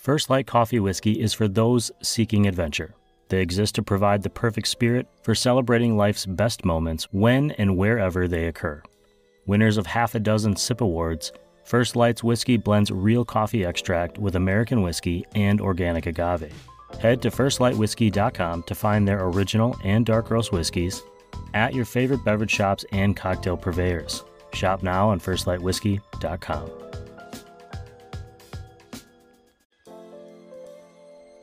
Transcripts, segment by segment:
First Light Coffee Whiskey is for those seeking adventure. They exist to provide the perfect spirit for celebrating life's best moments when and wherever they occur. Winners of half a dozen SIP awards, First Light's whiskey blends real coffee extract with American whiskey and organic agave. Head to firstlightwhiskey.com to find their original and dark roast whiskeys at your favorite beverage shops and cocktail purveyors. Shop now on firstlightwhiskey.com.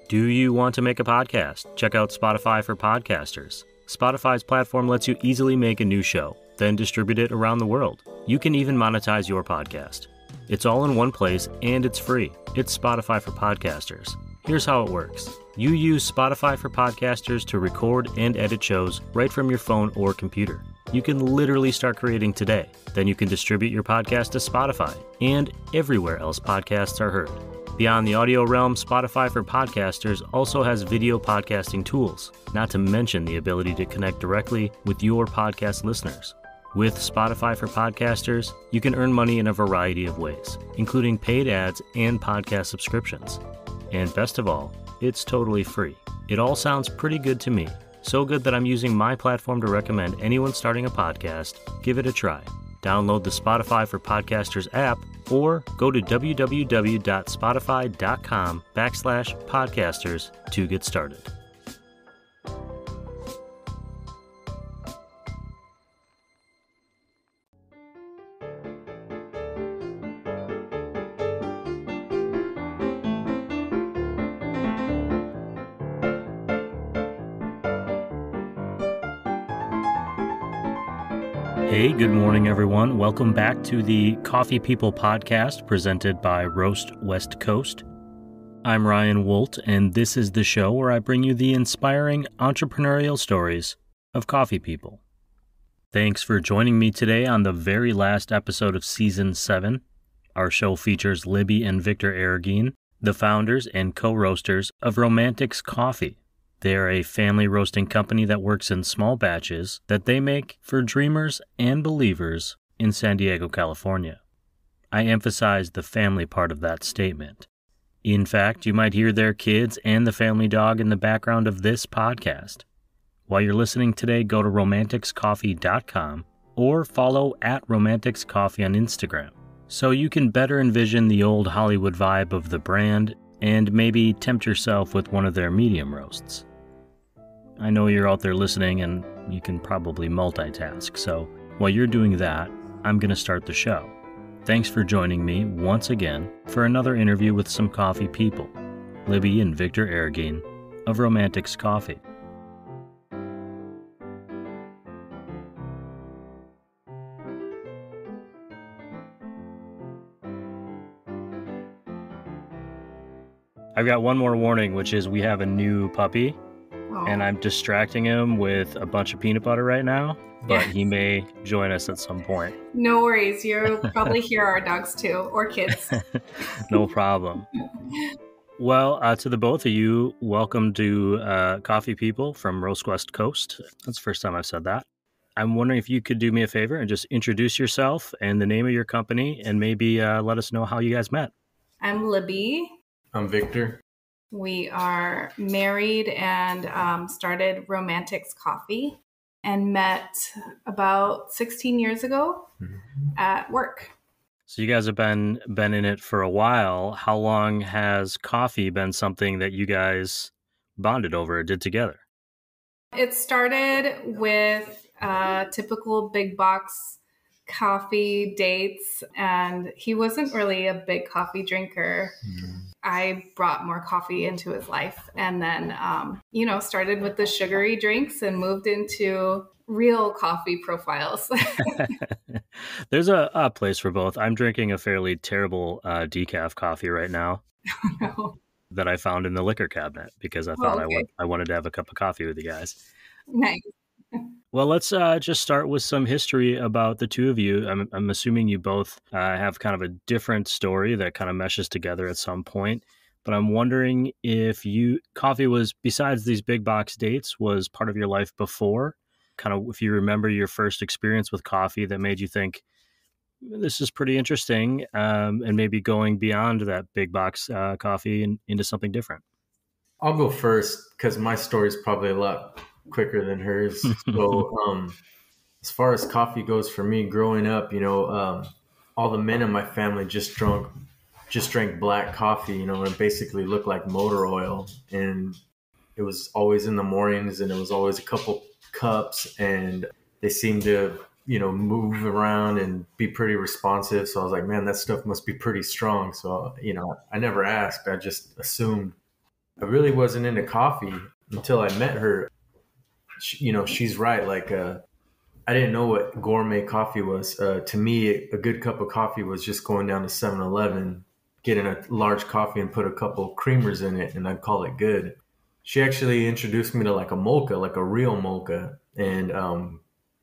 Do you want to make a podcast? Check out Spotify for Podcasters. Spotify's platform lets you easily make a new show, then distribute it around the world. You can even monetize your podcast. It's all in one place and it's free. It's Spotify for Podcasters. Here's how it works. You use Spotify for Podcasters to record and edit shows right from your phone or computer. You can literally start creating today. Then you can distribute your podcast to Spotify and everywhere else podcasts are heard. Beyond the audio realm, Spotify for Podcasters also has video podcasting tools, not to mention the ability to connect directly with your podcast listeners. With Spotify for Podcasters, you can earn money in a variety of ways, including paid ads and podcast subscriptions. And best of all, it's totally free. It all sounds pretty good to me. So good that I'm using my platform to recommend anyone starting a podcast, give it a try. Download the Spotify for Podcasters app or go to www.spotify.com/podcasters to get started. Hey, good morning, everyone. Welcome back to the Coffee People podcast presented by Roast West Coast. I'm Ryan Wolt, and this is the show where I bring you the inspiring entrepreneurial stories of coffee people. Thanks for joining me today on the very last episode of Season 7. Our show features Libby and Victor Arreguin, the founders and co-roasters of Romantics Coffee. They are a family roasting company that works in small batches that they make for dreamers and believers in San Diego, California. I emphasize the family part of that statement. In fact, you might hear their kids and the family dog in the background of this podcast. While you're listening today, go to romanticscoffee.com or follow @romanticscoffee on Instagram so you can better envision the old Hollywood vibe of the brand and maybe tempt yourself with one of their medium roasts. I know you're out there listening and you can probably multitask, so while you're doing that, I'm going to start the show. Thanks for joining me once again for another interview with some coffee people, Libby and Victor Arreguin of Romantics Coffee. I've got one more warning, which is we have a new puppy. And I'm distracting him with a bunch of peanut butter right now, but he may join us at some point. No worries. You'll probably hear our dogs too, or kids. No problem. Well, to the both of you, welcome to Coffee People from Roast West Coast. That's the first time I've said that. I'm wondering if you could do me a favor and just introduce yourself and the name of your company and maybe let us know how you guys met. I'm Libby. I'm Victor. We are married and started Romantics Coffee and met about 16 years ago at work. So you guys have been in it for a while. How long has coffee been something that you guys bonded over or did together? It started with typical big box coffee dates, and he wasn't really a big coffee drinker. I brought more coffee into his life and then, started with the sugary drinks and moved into real coffee profiles. There's a place for both. I'm drinking a fairly terrible decaf coffee right now that I found in the liquor cabinet because I thought I wanted to have a cup of coffee with you guys. Nice. Well, let's just start with some history about the two of you. I'm assuming you both have kind of a different story that kind of meshes together at some point. But I'm wondering if coffee was, besides these big box dates, was part of your life before? Kind of if you remember your first experience with coffee that made you think, this is pretty interesting, and maybe going beyond that big box coffee and into something different. I'll go first because my story is probably a lot quicker than hers. So, as far as coffee goes for me, growing up, all the men in my family just drank black coffee, and it basically looked like motor oil. And it was always in the mornings, and it was always a couple cups, and they seemed to, move around and be pretty responsive. So I was like, man, that stuff must be pretty strong. So, I never asked. I just assumed. I really wasn't into coffee until I met her. She's right. Like, I didn't know what gourmet coffee was. To me, a good cup of coffee was just going down to 7-Eleven, getting a large coffee and put a couple creamers in it, and I'd call it good. She actually introduced me to like a mocha, like a real mocha, and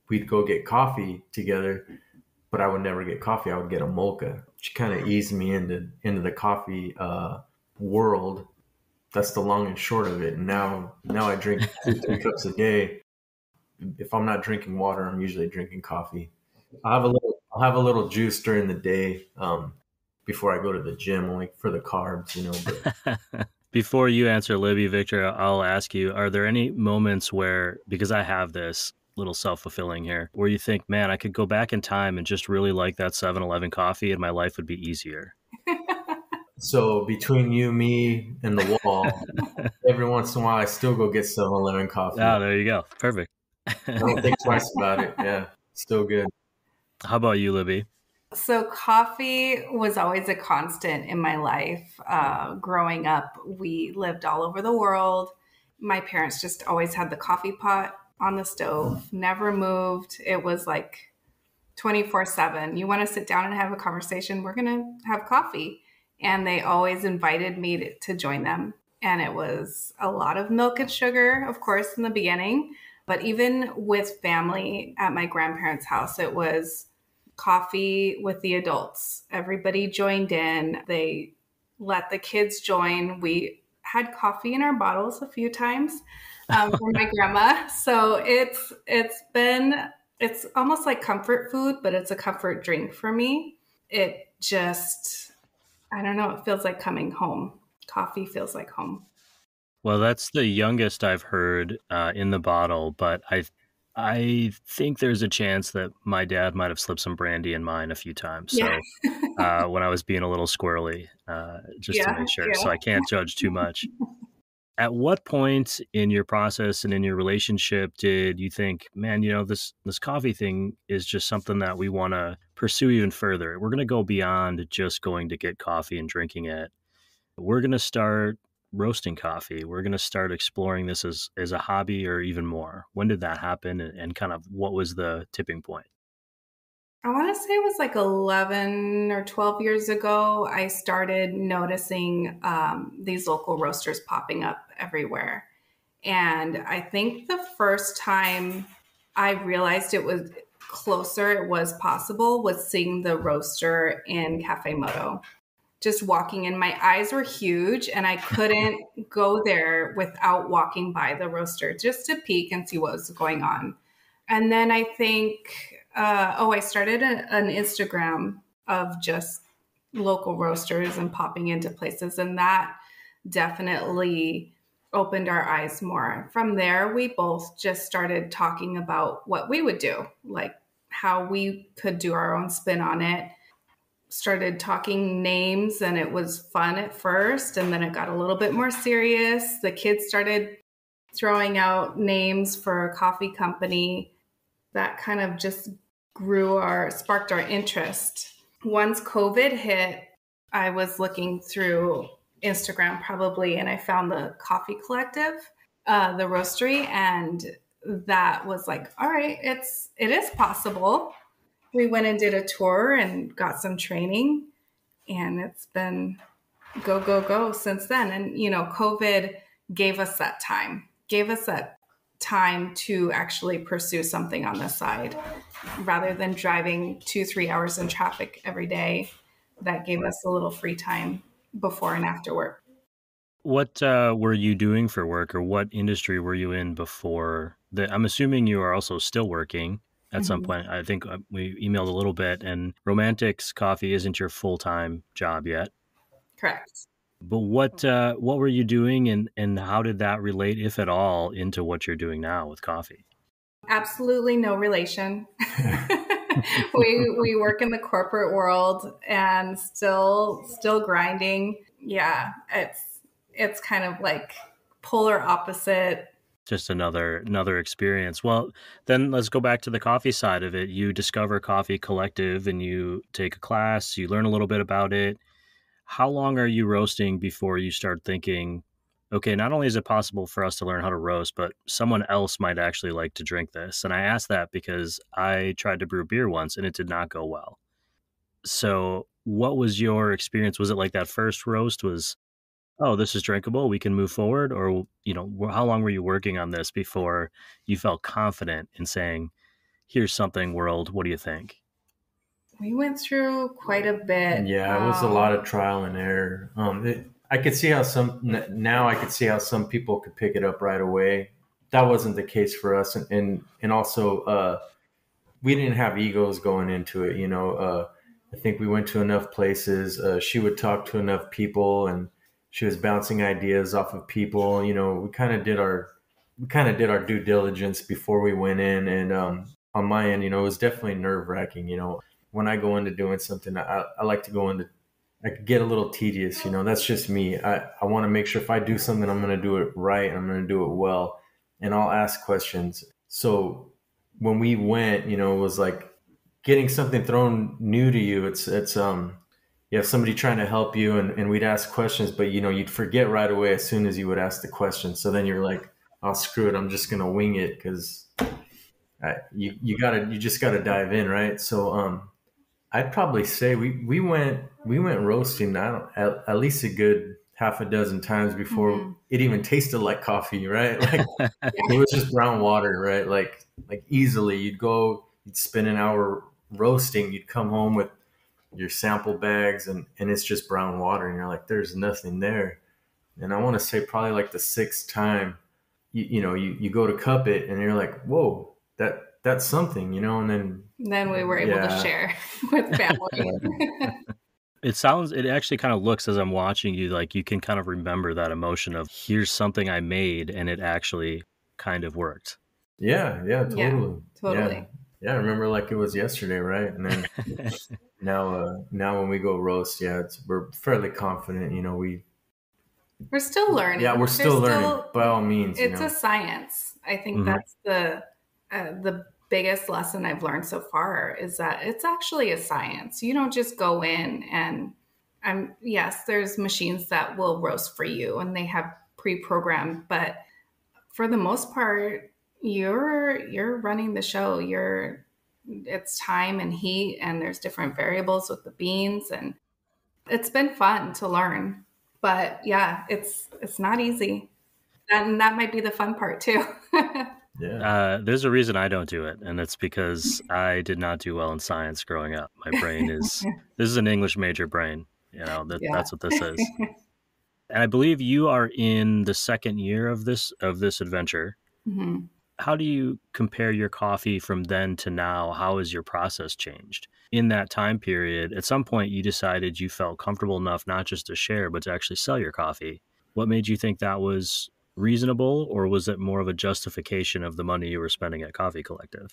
we'd go get coffee together, but I would never get coffee. I would get a mocha. She kind of eased me into the coffee world. That's the long and short of it. And now I drink 2-3 cups a day. If I'm not drinking water, I'm usually drinking coffee. I'll have a little juice during the day before I go to the gym, only for the carbs, But. Before you answer, Libby, Victor, I'll ask you, are there any moments where, because I have this little self-fulfilling here, where you think, man, I could go back in time and just really like that 7-Eleven coffee and my life would be easier? So between you, me, and the wall, every once in a while, I still go get 7-Eleven coffee. Oh, there you go. Perfect. I don't think twice about it. Yeah, still good. How about you, Libby? So coffee was always a constant in my life. Growing up, we lived all over the world. My parents just always had the coffee pot on the stove, never moved. It was like 24/7. You want to sit down and have a conversation, we're going to have coffee. And they always invited me to join them. And it was a lot of milk and sugar, of course, in the beginning. But even with family at my grandparents' house, it was coffee with the adults. Everybody joined in. They let the kids join. We had coffee in our bottles a few times for my grandma. So it's almost like comfort food, but it's a comfort drink for me. It just, I don't know, it feels like coming home. Coffee feels like home. Well, that's the youngest I've heard in the bottle, but I think there's a chance that my dad might have slipped some brandy in mine a few times. So when I was being a little squirrely, just to make sure. So I can't judge too much. At what point in your process and in your relationship did you think, man, this coffee thing is just something that we want to pursue even further? We're going to go beyond just going to get coffee and drinking it. We're going to start roasting coffee. We're going to start exploring this as a hobby or even more. When did that happen, and kind of what was the tipping point? I want to say it was like 11 or 12 years ago. I started noticing these local roasters popping up everywhere. And I think the first time I realized it was closer, it was possible, was seeing the roaster in Cafe Moto. Just walking in, my eyes were huge and I couldn't go there without walking by the roaster just to peek and see what was going on. And then I think, I started an Instagram of just local roasters and popping into places. And that definitely opened our eyes more. From there, we both just started talking about what we would do, like how we could do our own spin on it. Started talking names, and it was fun at first, and then it got a little bit more serious. The kids started throwing out names for a coffee company. That kind of just sparked our interest. Once COVID hit, I was looking through Instagram probably, and I found the Coffee Collective, the roastery, and that was like, all right, it is possible. We went and did a tour and got some training, and it's been go, go, go since then. And, COVID gave us that time to actually pursue something on the side rather than driving 2-3 hours in traffic every day. That gave us a little free time before and after work. What were you doing for work, or what industry were you in before? I'm assuming you are also still working. at some point. I think we emailed a little bit, and Romantics Coffee isn't your full-time job yet. Correct. But what were you doing, and how did that relate, if at all, into what you're doing now with coffee? Absolutely no relation. We work in the corporate world and still grinding. Yeah, it's kind of like polar opposite. Just another experience. Well, then let's go back to the coffee side of it. You discover Coffee Collective and you take a class, you learn a little bit about it. How long are you roasting before you start thinking, okay, not only is it possible for us to learn how to roast, but someone else might actually like to drink this? And I ask that because I tried to brew beer once and it did not go well. So what was your experience? Was it like that first roast was, oh, this is drinkable, we can move forward? Or, how long were you working on this before you felt confident in saying, here's something, world, what do you think? We went through quite a bit. Yeah, it was a lot of trial and error. I could see how now I could see how some people could pick it up right away. That wasn't the case for us. And also, we didn't have egos going into it. I think we went to enough places. She would talk to enough people and she was bouncing ideas off of people. We kind of did our due diligence before we went in. And on my end, it was definitely nerve wracking. When I go into doing something, I like to go into, I could get a little tedious. That's just me. I want to make sure if I do something, I'm going to do it right. I'm going to do it well. And I'll ask questions. So when we went, it was like getting something thrown new to you. It's you have somebody trying to help you and we'd ask questions, but you'd forget right away as soon as you would ask the question. So then you're like, oh, screw it. I'm just going to wing it because you just gotta dive in. Right. So, I'd probably say we went roasting at least a good half a dozen times before it even tasted like coffee, right? Like it was just brown water, right? Like easily you'd spend an hour roasting, you'd come home with your sample bags and it's just brown water and you're like, there's nothing there. And I want to say probably like the sixth time you go to cup it and you're like, whoa, that's something, and then we were able to share with family. It actually kind of looks, as I'm watching you, like you can kind of remember that emotion of here's something I made and it actually kind of worked. Yeah, totally. Yeah, totally. Yeah, I remember like it was yesterday, right? And then now when we go roast, we're fairly confident, we're still learning. Yeah, we're still learning by all means. It's a science. I think that's the biggest lesson I've learned so far is that it's actually a science. You don't just go in and yes, there's machines that will roast for you and they have pre-programmed, but for the most part, you're running the show. It's time and heat and there's different variables with the beans and it's been fun to learn. But yeah, it's not easy. And that might be the fun part too. Yeah. There's a reason I don't do it, and it's because I did not do well in science growing up. My brain this is an English major brain. That's what this is. And I believe you are in the second year of this adventure. Mm-hmm. How do you compare your coffee from then to now? How has your process changed? In that time period, at some point you decided you felt comfortable enough not just to share, but to actually sell your coffee. What made you think that was reasonable, or was it more of a justification of the money you were spending at Coffee Collective?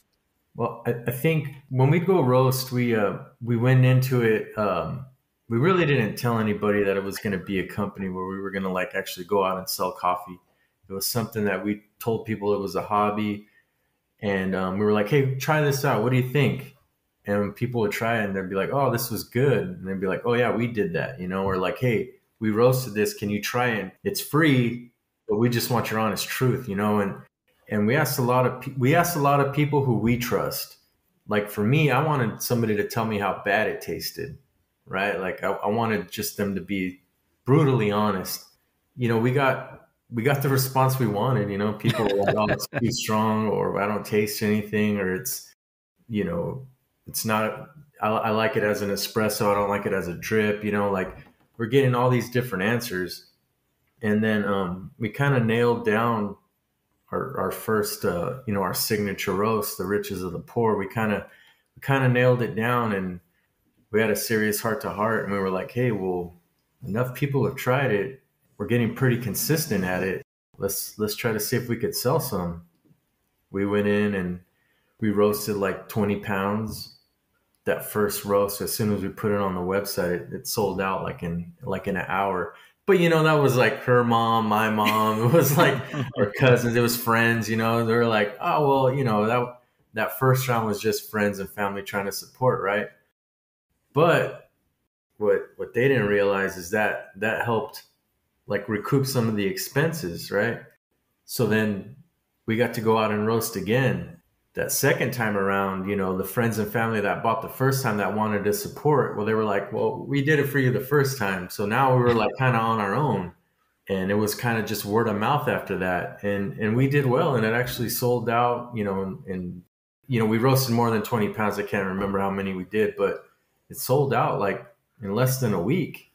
Well, I think when we go roast, we went into it. We really didn't tell anybody that it was going to be a company where we were going to like actually go out and sell coffee. It was something that we told people it was a hobby, and we were like, "Hey, try this out. What do you think?" And people would try it, and they'd be like, "Oh, this was good," and they'd be like, "Oh yeah, we did that," Or like, "Hey, we roasted this. Can you try it? It's free." But we just want your honest truth, and we asked a lot of people who we trust. Like for me, I wanted somebody to tell me how bad it tasted, right? Like I wanted just them to be brutally honest. We got the response we wanted. People were like, "Oh, it's too strong," or "I don't taste anything," or "It's, it's not. I like it as an espresso. I don't like it as a drip." Like we're getting all these different answers. And then we kind of nailed down our first, our signature roast, the Riches of the Poor, we kind of nailed it down, and we had a serious heart to heart, and we were like, hey, well, enough people have tried it. We're getting pretty consistent at it. Let's try to see if we could sell some. We went in and we roasted like 20 pounds. That first roast, as soon as we put it on the website, it sold out like in an hour. But that was like her mom, my mom. It was like our cousins. It was friends. They were like, oh well, that first round was just friends and family trying to support, right? But what they didn't realize is that helped like recoup some of the expenses, right? So then we got to go out and roast again. That second time around, the friends and family that bought the first time that wanted to support, well, they were like, well, we did it for you the first time. So now we were like kind of on our own. And it was kind of just word of mouth after that. And we did well, and it actually sold out, and we roasted more than 20 pounds. I can't remember how many we did, but it sold out like in less than a week.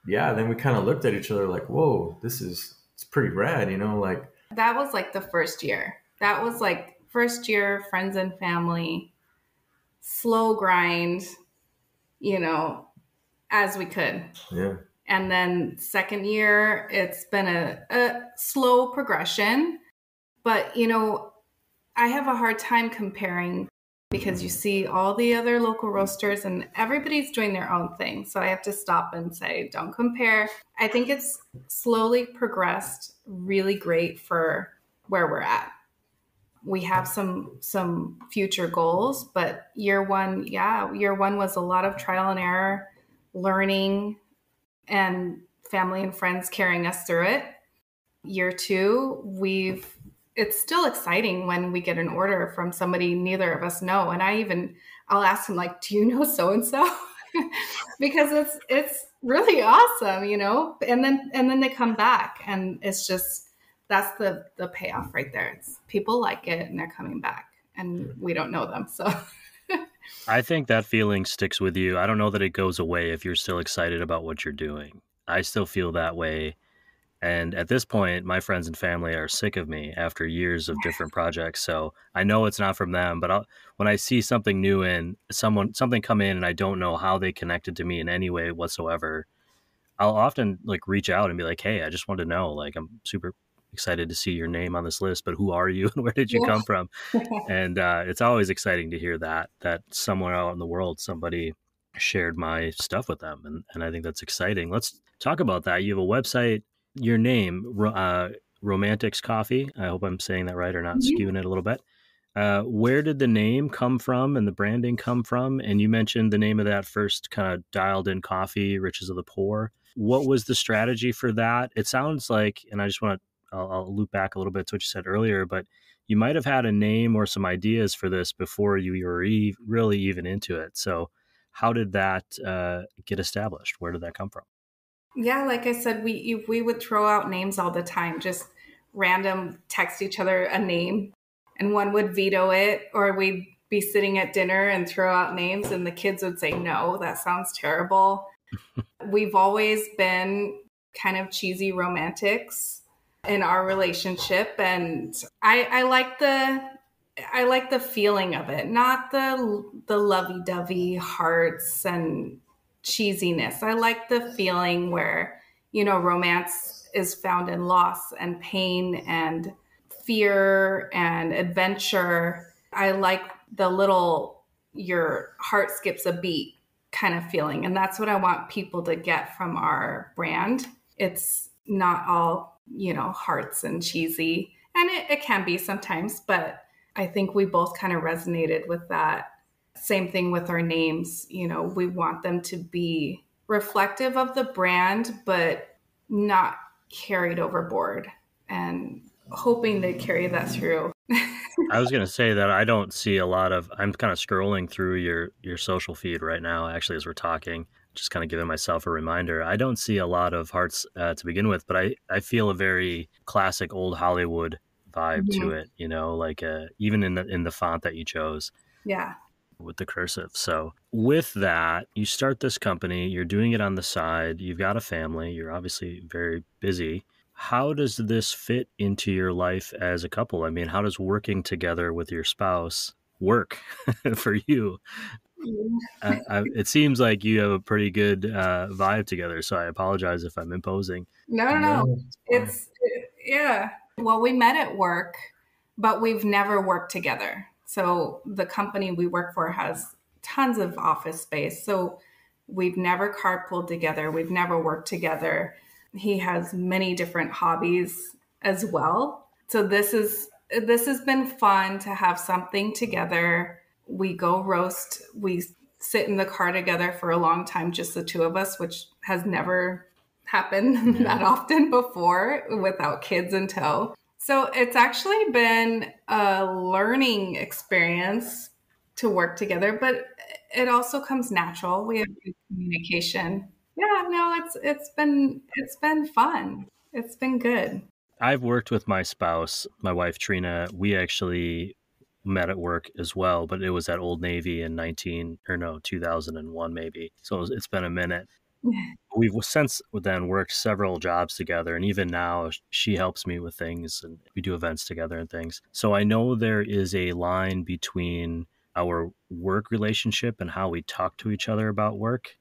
Yeah. Then we kind of looked at each other like, whoa, it's pretty rad, like. That was like the first year. That was like first year, friends and family, slow grind, as we could. Yeah. And then second year, it's been a slow progression. But, I have a hard time comparing because you see all the other local roasters and everybody's doing their own thing. So I have to stop and say, don't compare. I think it's slowly progressed really great for where we're at. We have some future goals, but year one was a lot of trial and error, learning, and family and friends carrying us through it. Year two, it's still exciting when we get an order from somebody neither of us know. And I'll ask them like, do you know so-and-so? Because it's really awesome, and then they come back, and it's just, that's the payoff right there. It's people like it and they're coming back, and we don't know them. So I think that feeling sticks with you. I don't know that it goes away if you're still excited about what you're doing. I still feel that way. And at this point, my friends and family are sick of me after years of different projects. So I know it's not from them, but when I see something new and something come in and I don't know how they connected to me in any way whatsoever, I'll often like reach out and be like, hey, I just want to know, like, I'm super excited to see your name on this list, but who are you and where did you come from? And it's always exciting to hear that somewhere out in the world, somebody shared my stuff with them. And I think that's exciting. Let's talk about that. You have a website, your name, Romantics Coffee. I hope I'm saying that right or not skewing it a little bit. Where did the name come from and the branding come from? And you mentioned the name of that first kind of dialed in coffee, Riches of the Poor. What was the strategy for that? It sounds like, and I'll loop back a little bit to what you said earlier, but you might have had a name or some ideas for this before you were really even into it. So how did that get established? Where did that come from? Yeah, like I said, we would throw out names all the time, just random text each other a name, and one would veto it, or we'd be sitting at dinner and throw out names and the kids would say, no, that sounds terrible. We've always been kind of cheesy romantics in our relationship, and I like the feeling of it, not the lovey-dovey hearts and cheesiness. I like the feeling where, romance is found in loss and pain and fear and adventure. I like the little, your heart skips a beat kind of feeling. And that's what I want people to get from our brand. It's not all, hearts and cheesy. And it can be sometimes, but I think we both kind of resonated with that. Same thing with our names. We want them to be reflective of the brand, but not carried overboard, and hoping to carry that through. I was going to say that I don't see a lot of, I'm kind of scrolling through your social feed right now, actually, as we're talking, just kind of giving myself a reminder. I don't see a lot of hearts to begin with, but I feel a very classic old Hollywood vibe to it, like even in the font that you chose. Yeah. With the cursive. So with that, you start this company, you're doing it on the side, you've got a family, you're obviously very busy. How does this fit into your life as a couple? I mean, how does working together with your spouse work for you? It seems like you have a pretty good vibe together, so I apologize if I'm imposing. No. No, it's Yeah. Well, we met at work, but we've never worked together. So the company we work for has tons of office space. So we've never carpooled together. We've never worked together. He has many different hobbies as well. So this has been fun to have something together. We go roast. We sit in the car together for a long time, just the two of us, which has never happened that often before without kids in tow. So it's actually been a learning experience to work together, but it also comes natural. We have good communication. Yeah, no, it's been fun. It's been good. I've worked with my spouse, my wife Trina. We actually met at work as well, but it was at Old Navy in 2001 maybe. So it's been a minute. We've since then worked several jobs together, and even now she helps me with things and we do events together and things. So I know there is a line between our work relationship and how we talk to each other about work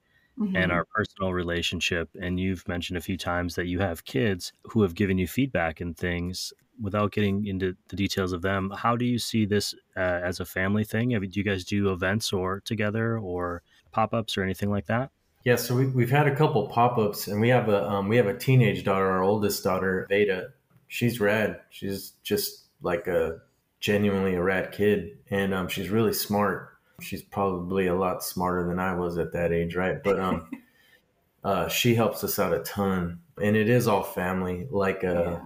and our personal relationship. And you've mentioned a few times that you have kids who have given you feedback and things. Without getting into the details of them, how do you see this as a family thing? Do you guys do events or together or pop-ups or anything like that? Yeah, so we've had a couple pop-ups, and we have a teenage daughter, our oldest daughter, Veda. She's rad. She's just like a genuinely a rad kid, and she's really smart. She's probably a lot smarter than I was at that age, right? But she helps us out a ton, and it is all family. Like the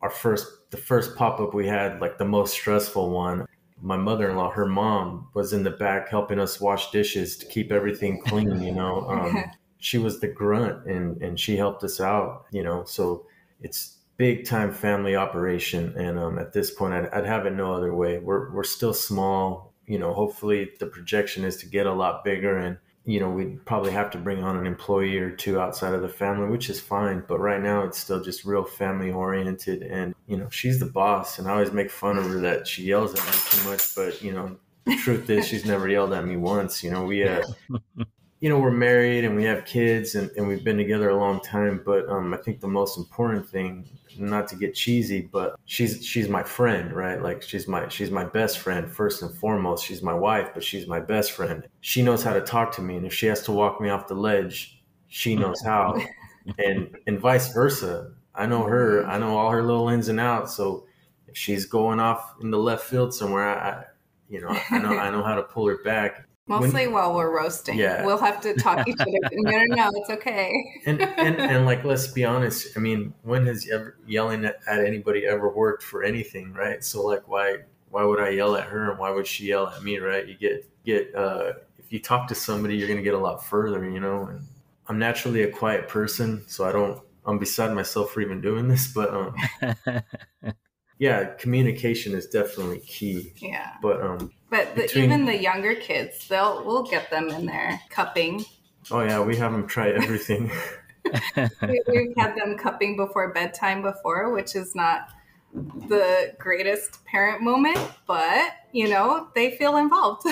first pop-up we had, like the most stressful one. My mother-in-law, her mom, was in the back helping us wash dishes to keep everything clean. She was the grunt, and she helped us out. So it's big time family operation. And at this point, I'd have it no other way. We're still small. Hopefully the projection is to get a lot bigger, and we'd probably have to bring on an employee or two outside of the family, which is fine. But right now it's still just real family oriented. And, she's the boss, and I always make fun of her that she yells at me too much. But, the truth is she's never yelled at me once. We're married and we have kids, and we've been together a long time. But I think the most important thing, not to get cheesy, but she's my friend, right? Like she's my best friend first and foremost. She's my wife, but she's my best friend. She knows how to talk to me, and if she has to walk me off the ledge, she knows how, and vice versa. I know her. I know all her little ins and outs. So if she's going off in the left field somewhere, I know how to pull her back. Mostly while we're roasting. Yeah. We'll have to talk each other. No, it's okay. and like, let's be honest. I mean, when has yelling at anybody ever worked for anything, right? So like, why would I yell at her, and why would she yell at me, right? You get if you talk to somebody, you're gonna get a lot further, And I'm naturally a quiet person, so I'm beside myself for even doing this, but yeah, communication is definitely key. Yeah. But even the younger kids, we'll get them in there cupping. Oh yeah, we have them try everything. We've had them cupping before bedtime before, which is not the greatest parent moment, but they feel involved.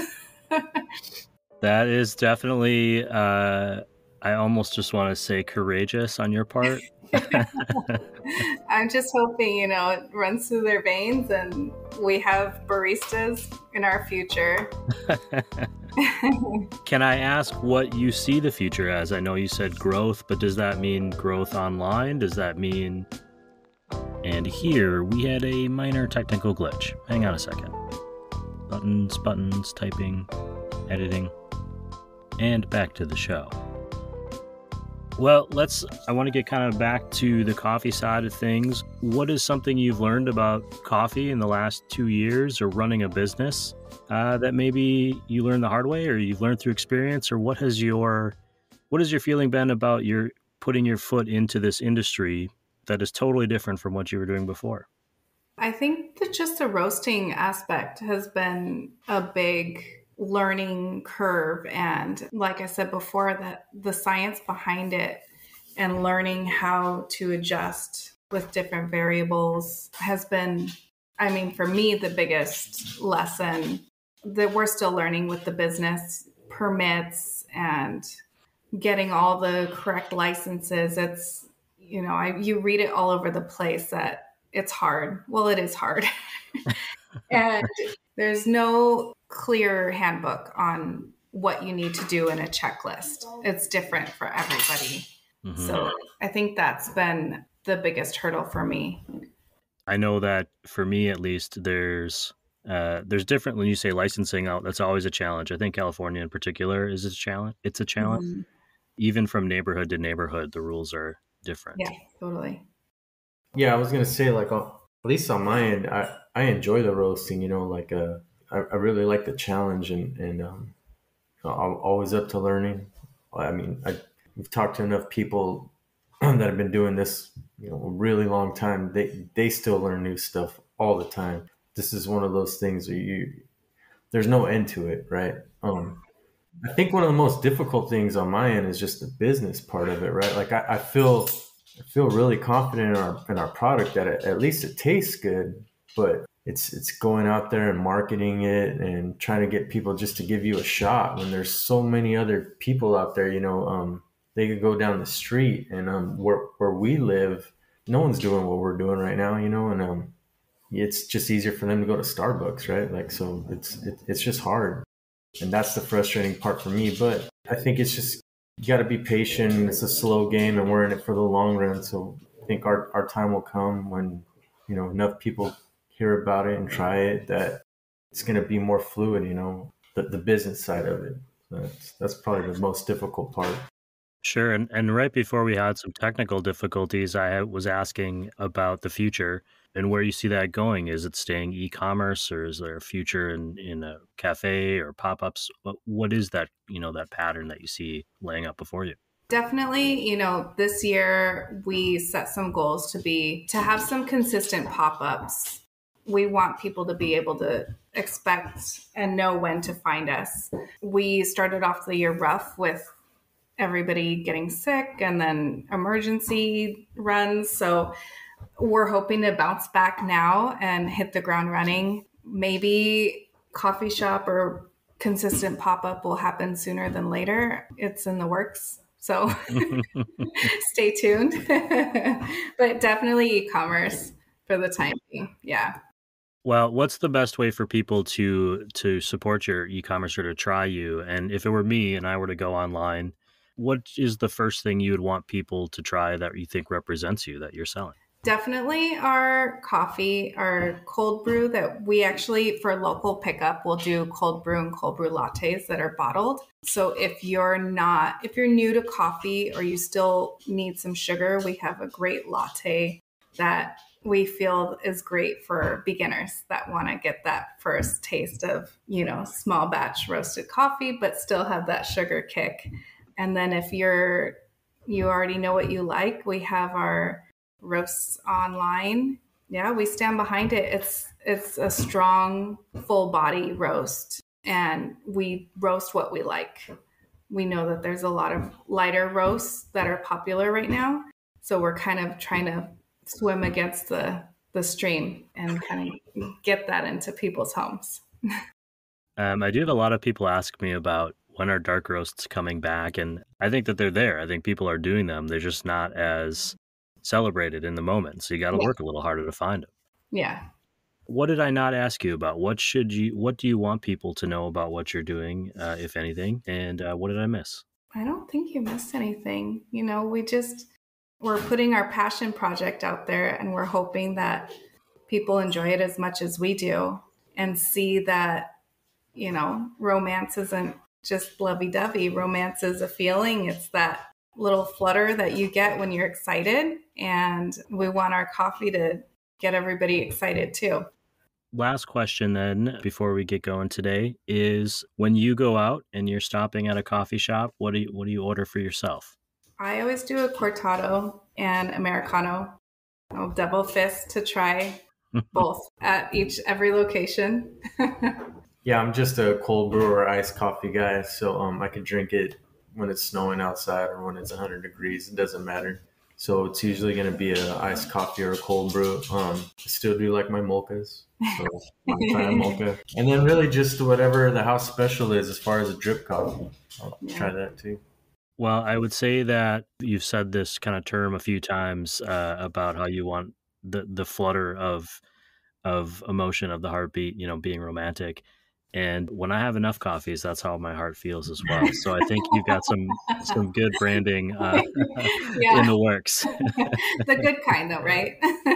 That is definitely, I almost just want to say courageous on your part. I'm just hoping, it runs through their veins and we have baristas in our future. Can I ask what you see the future as? I know you said growth, but does that mean growth online? Does that mean... And here we had a minor technical glitch. Hang on a second. Buttons, typing, editing, and back to the show. Well, I want to get kind of back to the coffee side of things. What is something you've learned about coffee in the last 2 years or running a business that maybe you learned the hard way or you've learned through experience? Or what has your feeling been about your putting your foot into this industry that is totally different from what you were doing before? I think that just the roasting aspect has been a big learning curve. And like I said before, that the science behind it and learning how to adjust with different variables has been, I mean, for me, the biggest lesson that we're still learning with the business permits and getting all the correct licenses. It's, you read it all over the place that it's hard. Well, it is hard. And there's no clear handbook on what you need to do in a checklist. It's different for everybody. Mm-hmm. So I think that's been the biggest hurdle for me. I know that for me, at least, there's different, when you say licensing out, that's always a challenge. I think California in particular is a challenge. It's a challenge. Mm-hmm. Even from neighborhood to neighborhood, the rules are different. Yeah, totally. Yeah, I was going to say, like, at least on my end, I enjoy the roasting, I really like the challenge and I'm always up to learning. I mean, we've talked to enough people that have been doing this, a really long time. They still learn new stuff all the time. This is one of those things where there's no end to it, right? I think one of the most difficult things on my end is just the business part of it, right? Like I feel really confident in our product that at least it tastes good, but it's going out there and marketing it and trying to get people just to give you a shot when there's so many other people out there. They could go down the street and where we live, no one's doing what we're doing right now, and it's just easier for them to go to Starbucks, right? Like, so it's just hard. And that's the frustrating part for me. But I think it's just, you got to be patient. It's a slow game and we're in it for the long run. So I think our time will come when, enough people hear about it and try it, that it's going to be more fluid, the business side of it. That's probably the most difficult part. Sure. And right before we had some technical difficulties, I was asking about the future and where you see that going. Is it staying e-commerce, or is there a future in a cafe or pop-ups? What is that, that pattern that you see laying out before you? Definitely, this year we set some goals to have some consistent pop-ups. We want people to be able to expect and know when to find us. We started off the year rough with everybody getting sick and then emergency runs. So we're hoping to bounce back now and hit the ground running. Maybe coffee shop or consistent pop-up will happen sooner than later. It's in the works. So stay tuned. But definitely e-commerce for the time being. Yeah. Well, what's the best way for people to support your e-commerce or to try you? And if it were me and I were to go online, what is the first thing you would want people to try that you think represents you, that you're selling? Definitely our coffee, our cold brew that we actually, for local pickup, we'll do cold brew and cold brew lattes that are bottled. So if you're new to coffee or you still need some sugar, we have a great latte that we feel is great for beginners that want to get that first taste of, small batch roasted coffee, but still have that sugar kick. And then if you already know what you like, we have our roasts online. Yeah, we stand behind it. It's a strong, full body roast, and we roast what we like. We know that there's a lot of lighter roasts that are popular right now. So we're kind of trying to swim against the stream and kind of get that into people's homes. I do have a lot of people ask me about when are dark roasts coming back, and I think that they're there. I think people are doing them. They're just not as celebrated in the moment, so you got to work a little harder to find them. Yeah. What did I not ask you about? What do you want people to know about what you're doing, if anything? And what did I miss? I don't think you missed anything. We're putting our passion project out there, and we're hoping that people enjoy it as much as we do and see that, romance isn't just lovey-dovey. Romance is a feeling. It's that little flutter that you get when you're excited. And we want our coffee to get everybody excited too. Last question then, before we get going today, is when you go out and you're stopping at a coffee shop, what do you order for yourself? I always do a cortado and Americano. I'll double fist to try both at every location. Yeah, I'm just a cold brew or iced coffee guy, so I can drink it when it's snowing outside or when it's 100 degrees. It doesn't matter. So it's usually going to be an iced coffee or a cold brew. I still do like my mochas. So I'm trying a mocha. And then really just whatever the house special is as far as a drip coffee. I'll try that too. Well, I would say that you've said this kind of term a few times about how you want the flutter of emotion of the heartbeat, being romantic. And when I have enough coffees, that's how my heart feels as well. So I think you've got some good branding in the works. The good kind, though, right?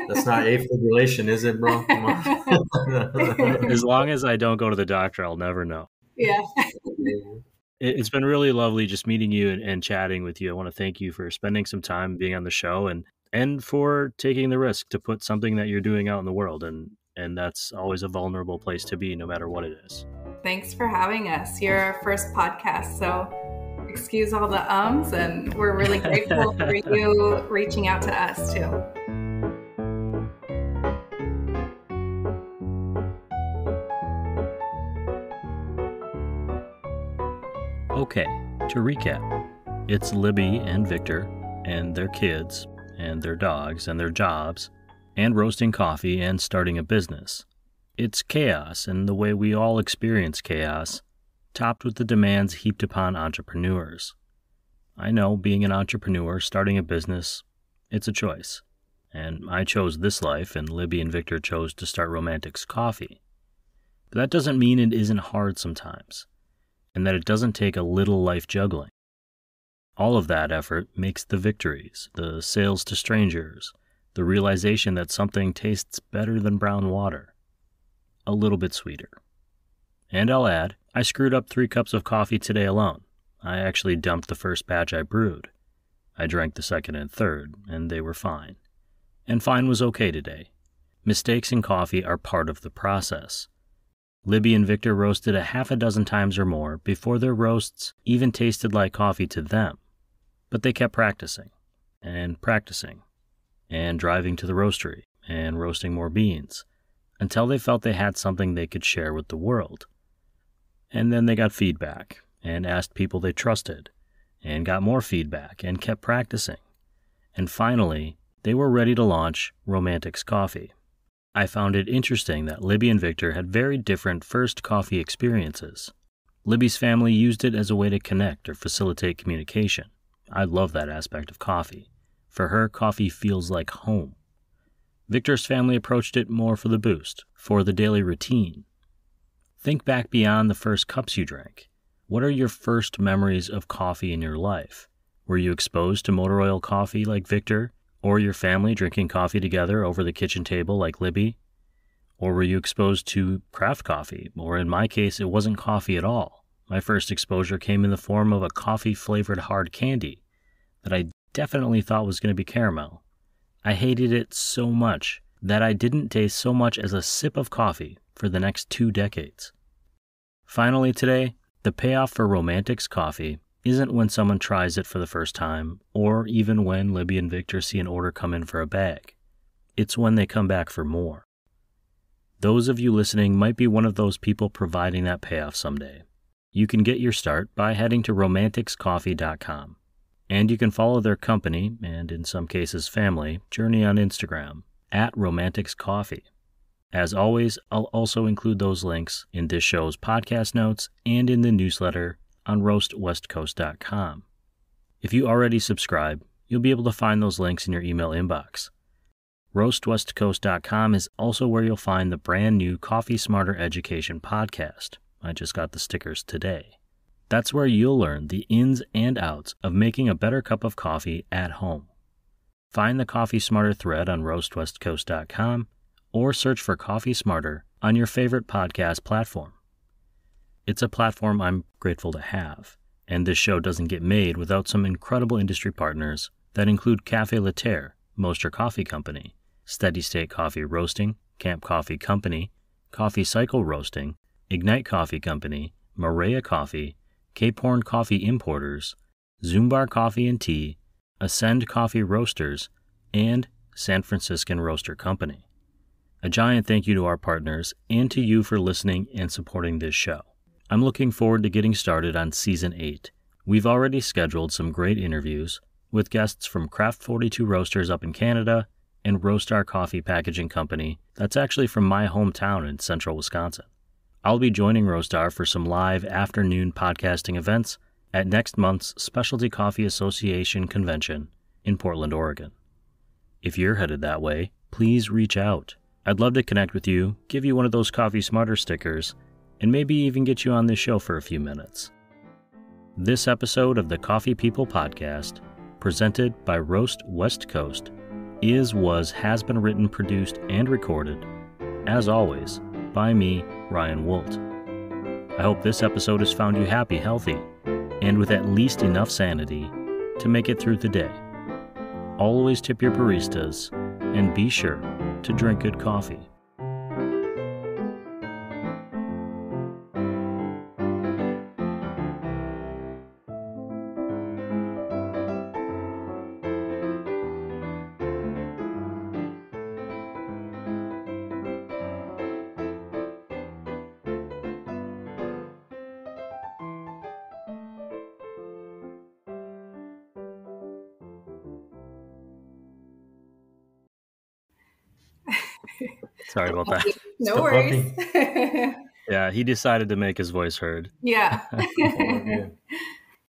That's not afibrillation, is it, bro? Come on. As long as I don't go to the doctor, I'll never know. Yeah. It's been really lovely just meeting you and chatting with you. I want to thank you for spending some time being on the show and for taking the risk to put something that you're doing out in the world. And that's always a vulnerable place to be, no matter what it is. Thanks for having us. You're our first podcast, so excuse all the ums, and we're really grateful for you reaching out to us, too. Okay, to recap, it's Libby and Victor and their kids and their dogs and their jobs and roasting coffee and starting a business. It's chaos and the way we all experience chaos, topped with the demands heaped upon entrepreneurs. I know being an entrepreneur, starting a business, it's a choice. And I chose this life, and Libby and Victor chose to start Romantics Coffee. But that doesn't mean it isn't hard sometimes, and that it doesn't take a little life juggling. All of that effort makes the victories, the sales to strangers, the realization that something tastes better than brown water, a little bit sweeter. And I'll add, I screwed up 3 cups of coffee today alone. I actually dumped the first batch I brewed. I drank the second and third, and they were fine. And fine was okay today. Mistakes in coffee are part of the process. Libby and Victor roasted a half a dozen times or more before their roasts even tasted like coffee to them. But they kept practicing, and driving to the roastery, and roasting more beans, until they felt they had something they could share with the world. And then they got feedback, and asked people they trusted, and got more feedback, and kept practicing. And finally, they were ready to launch Romantics Coffee. I found it interesting that Libby and Victor had very different first coffee experiences. Libby's family used it as a way to connect or facilitate communication. I love that aspect of coffee. For her, coffee feels like home. Victor's family approached it more for the boost, for the daily routine. Think back beyond the first cups you drank. What are your first memories of coffee in your life? Were you exposed to motor oil coffee like Victor, or your family drinking coffee together over the kitchen table like Libby? Or were you exposed to craft coffee, or in my case, it wasn't coffee at all. My first exposure came in the form of a coffee-flavored hard candy that I definitely thought was going to be caramel. I hated it so much that I didn't taste so much as a sip of coffee for the next 2 decades. Finally today, the payoff for Romantics Coffee isn't when someone tries it for the first time, or even when Libby and Victor see an order come in for a bag. It's when they come back for more. Those of you listening might be one of those people providing that payoff someday. You can get your start by heading to romanticscoffee.com. And you can follow their company, and in some cases family, journey on Instagram, @romanticscoffee. As always, I'll also include those links in this show's podcast notes and in the newsletter on roastwestcoast.com. If you already subscribe, you'll be able to find those links in your email inbox. roastwestcoast.com is also where you'll find the brand new Coffee Smarter Education podcast. I just got the stickers today. That's where you'll learn the ins and outs of making a better cup of coffee at home. Find the Coffee Smarter thread on roastwestcoast.com or search for Coffee Smarter on your favorite podcast platform. It's a platform I'm grateful to have, and this show doesn't get made without some incredible industry partners that include Café Laterre, Moster Coffee Company, Steady State Coffee Roasting, Camp Coffee Company, Coffee Cycle Roasting, Ignite Coffee Company, Maria Coffee, Cape Horn Coffee Importers, Zumbar Coffee and Tea, Ascend Coffee Roasters, and San Franciscan Roaster Company. A giant thank you to our partners and to you for listening and supporting this show. I'm looking forward to getting started on Season 8. We've already scheduled some great interviews, with guests from Craft 42 Roasters up in Canada and Roastar Coffee Packaging Company that's actually from my hometown in central Wisconsin. I'll be joining Roastar for some live afternoon podcasting events at next month's Specialty Coffee Association convention in Portland, Oregon. If you're headed that way, please reach out. I'd love to connect with you, give you one of those Coffee Smarter stickers, and maybe even get you on this show for a few minutes. This episode of the Coffee People Podcast, presented by Roast West Coast, has been written, produced, and recorded, as always, by me, Ryan Wolt. I hope this episode has found you happy, healthy, and with at least enough sanity to make it through the day. Always tip your baristas, and be sure to drink good coffee. Sorry about that. No worries. Yeah, he decided to make his voice heard. Yeah.